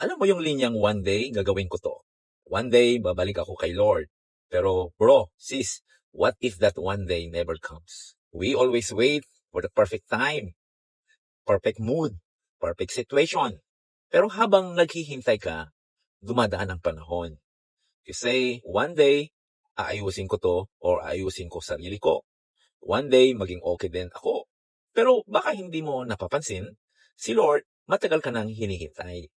Alam mo yung linyang one day, gagawin ko to. One day, babalik ako kay Lord. Pero bro, sis, what if that one day never comes? We always wait for the perfect time, perfect mood, perfect situation. Pero habang naghihintay ka, dumadaan ang panahon. You say, one day, aayusin ko to or aayusin ko sarili ko. One day, maging okay din ako. Pero baka hindi mo napapansin, si Lord, matagal ka nang hinihintay.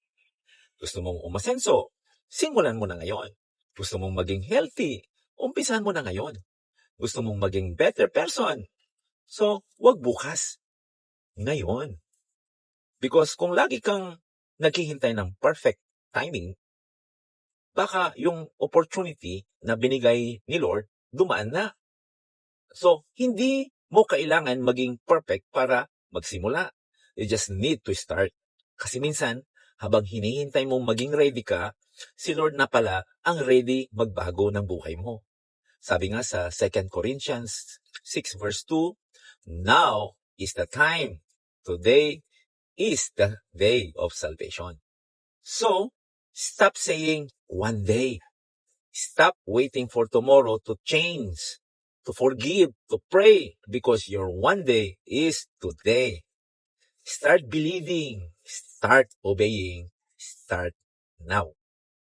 Gusto mong umasenso, simulan mo na ngayon. Gusto mong maging healthy, umpisan mo na ngayon. Gusto mong maging better person, so wag bukas, ngayon. Because kung lagi kang naghihintay ng perfect timing, baka yung opportunity na binigay ni Lord, dumaan na. So, hindi mo kailangan maging perfect para magsimula. You just need to start. Kasi minsan, habang hinihintay mong maging ready ka, si Lord na pala ang ready magbago ng buhay mo. Sabi nga sa 2 Corinthians 6 verse 2, now is the time. Today is the day of salvation. So, stop saying one day. Stop waiting for tomorrow to change, to forgive, to pray, because your one day is today. Start believing, start obeying, start now.